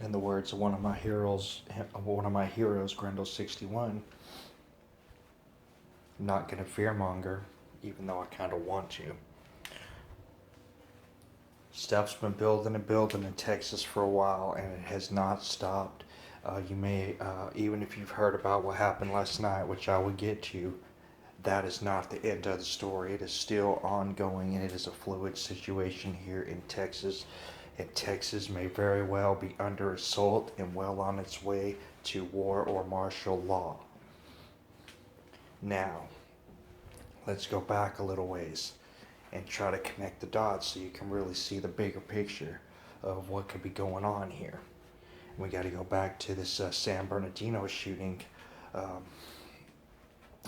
in the words of one of my heroes, Grendel 61, I'm not gonna fearmonger, even though I kind of want to. Stuff's been building and building in Texas for a while, and it has not stopped. You may, even if you've heard about what happened last night, which I will get to, that is not the end of the story. It is still ongoing, and it is a fluid situation here in Texas. And Texas may very well be under assault and well on its way to war or martial law. Now, let's go back a little ways and try to connect the dots so you can really see the bigger picture of what could be going on here. We got to go back to this San Bernardino shooting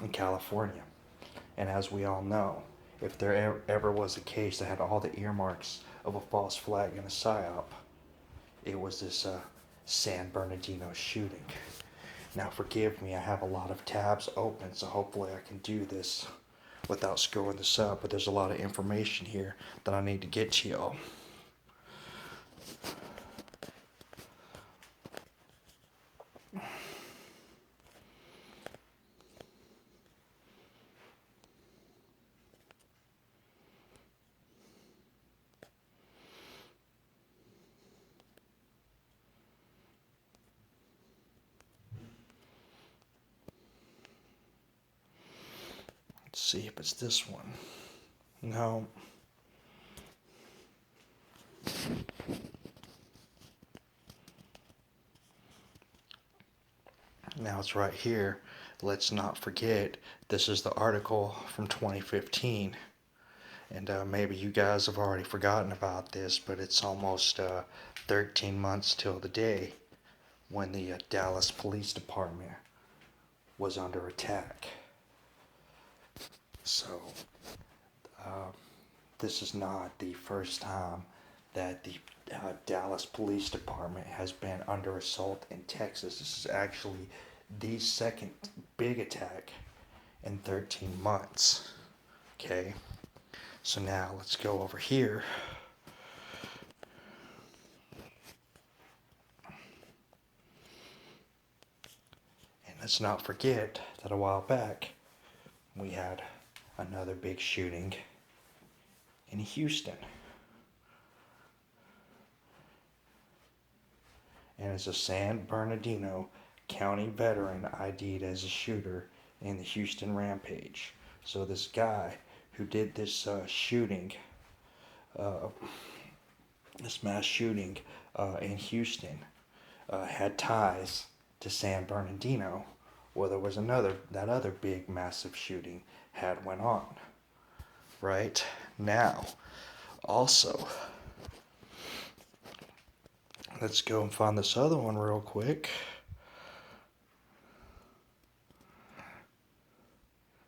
in California. And as we all know, if there ever was a case that had all the earmarks of a false flag and a psyop, it was this San Bernardino shooting. Now forgive me, I have a lot of tabs open, so hopefully I can do this without screwing this up, but there's a lot of information here that I need to get to y'all. Let's see if it's this one. No. Now it's right here. Let's not forget, this is the article from 2015. And maybe you guys have already forgotten about this, but it's almost 13 months till the day when the Dallas Police Department was under attack. So, this is not the first time that the Dallas Police Department has been under assault in Texas. This is actually the second big attack in 13 months. Okay, so now let's go over here. And let's not forget that a while back we had another big shooting in Houston. And it's a San Bernardino County veteran ID'd as a shooter in the Houston rampage. So this guy who did this shooting, this mass shooting in Houston, had ties to San Bernardino, where there was that other big massive shooting had went on. Right? Now, also, let's go and find this other one real quick.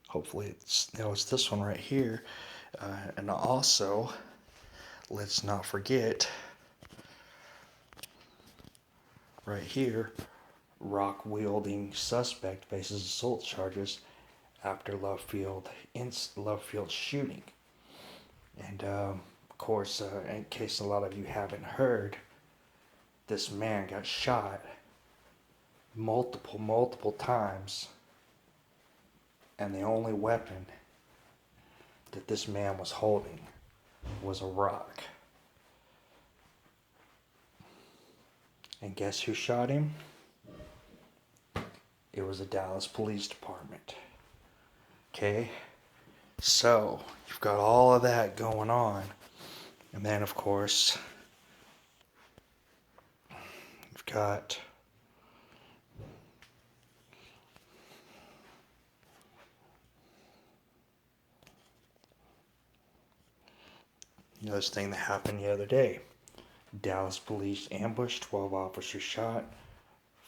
Hopefully it's this one right here. And also, let's not forget, right here, rock-wielding suspect faces assault charges after Love Field shooting. And of course, in case a lot of you haven't heard, this man got shot multiple times, and the only weapon that this man was holding was a rock. And guess who shot him? It was the Dallas Police Department. Okay? So, you've got all of that going on. And then, of course, you've got this thing that happened the other day. Dallas police ambushed, 12 officers shot,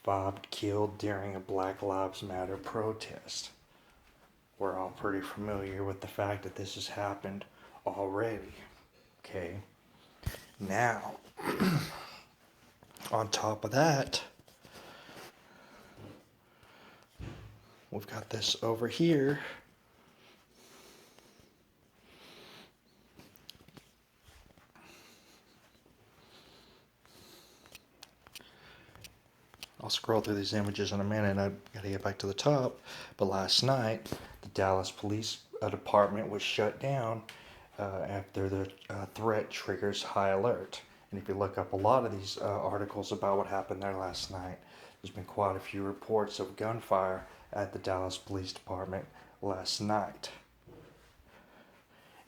5 killed during a Black Lives Matter protest. We're all pretty familiar with the fact that this has happened already. Okay. Now, on top of that, we've got this over here. I'll scroll through these images in a minute. I gotta get back to the top. But last night, the Dallas Police Department was shut down after the threat triggers high alert. And if you look up a lot of these articles about what happened there last night, there's been quite a few reports of gunfire at the Dallas Police Department last night.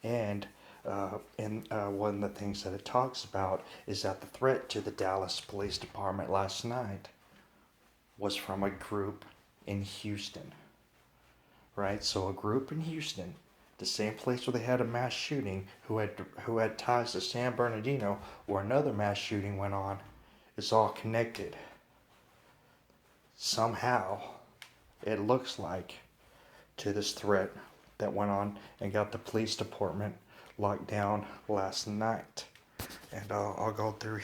And one of the things that it talks about is that the threat to the Dallas Police Department last night was from a group in Houston, right? So a group in Houston, the same place where they had a mass shooting, who had ties to San Bernardino, where another mass shooting went on, is all connected. Somehow, it looks like, to this threat that went on and got the police department locked down last night. And I'll go through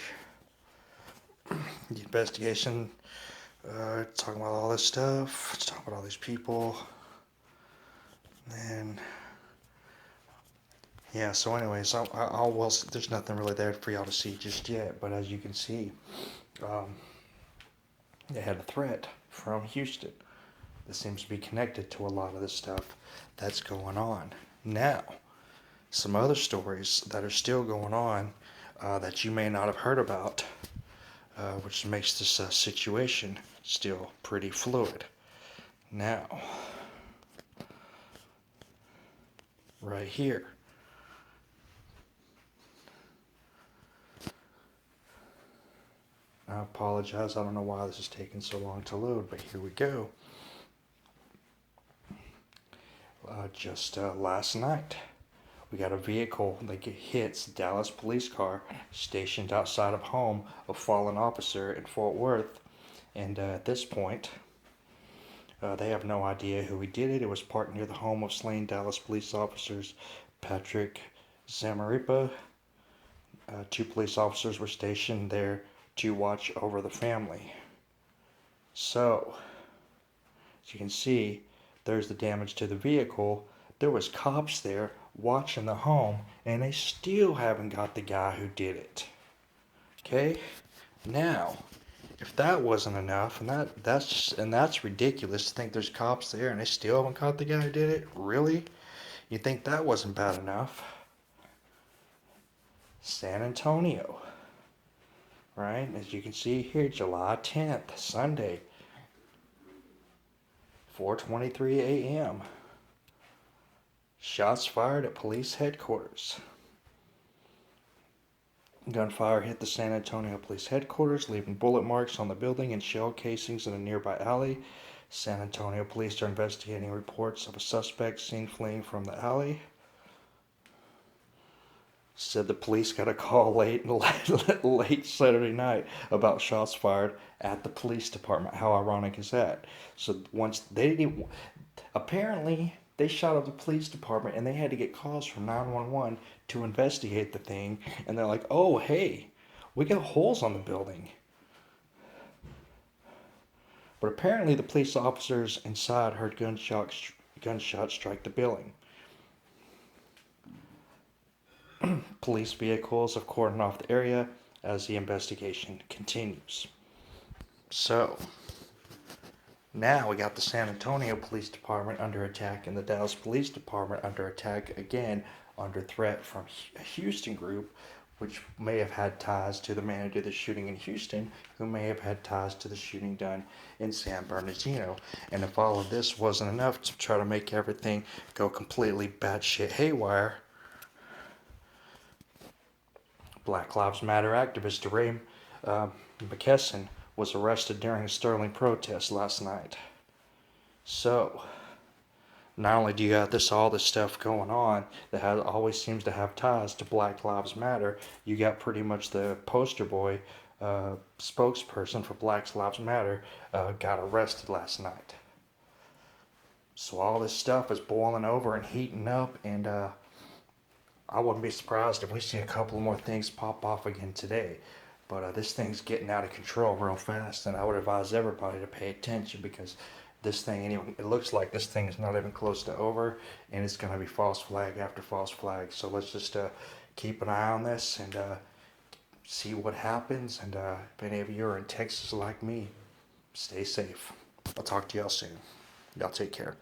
the investigation, talking about all this stuff, talking about all these people, and yeah. So, anyways, there's nothing really there for y'all to see just yet, but as you can see, they had a threat from Houston that seems to be connected to a lot of the stuff that's going on now. Some other stories that are still going on that you may not have heard about, which makes this situation still pretty fluid. Now, right here, I apologize, I don't know why this is taking so long to load, but here we go. Just last night, we got a vehicle that hits a Dallas police car stationed outside of home of fallen officer in Fort Worth. And at this point, they have no idea who he did it. It was parked near the home of slain Dallas police officers Patrick Zamaripa. 2 police officers were stationed there to watch over the family. So, as you can see, there's the damage to the vehicle. There was cops there watching the home, and they still haven't got the guy who did it. Okay? Now, if that wasn't enough, and that's ridiculous to think there's cops there and they still haven't caught the guy who did it? Really? You think that wasn't bad enough? San Antonio. Right? As you can see here, July 10th, Sunday, 4:23 a.m. Shots fired at police headquarters. Gunfire hit the San Antonio police headquarters, leaving bullet marks on the building and shell casings in a nearby alley. San Antonio police are investigating reports of a suspect seen fleeing from the alley. Said the police got a call late Saturday night about shots fired at the police department. How ironic is that? So once apparently they shot up the police department and they had to get calls from 911 to investigate the thing. And they're like, oh, hey, we got holes on the building. But apparently the police officers inside heard gunshots strike the building. Police vehicles have cordoned off the area as the investigation continues. So, now we got the San Antonio Police Department under attack and the Dallas Police Department under attack again, under threat from a Houston group, which may have had ties to the man who did the shooting in Houston, who may have had ties to the shooting done in San Bernardino. And if all of this wasn't enough to try to make everything go completely batshit haywire, Black Lives Matter activist DeRay McKesson was arrested during a Sterling protest last night. So, not only do you have all this stuff going on that always seems to have ties to Black Lives Matter, you got pretty much the poster boy spokesperson for Black Lives Matter got arrested last night. So all this stuff is boiling over and heating up, and I wouldn't be surprised if we see a couple more things pop off again today. But this thing's getting out of control real fast, and I would advise everybody to pay attention, because this thing, anyway, it looks like this thing is not even close to over, and it's going to be false flag after false flag. So let's just keep an eye on this and see what happens. And if any of you are in Texas like me, stay safe. I'll talk to y'all soon. Y'all take care.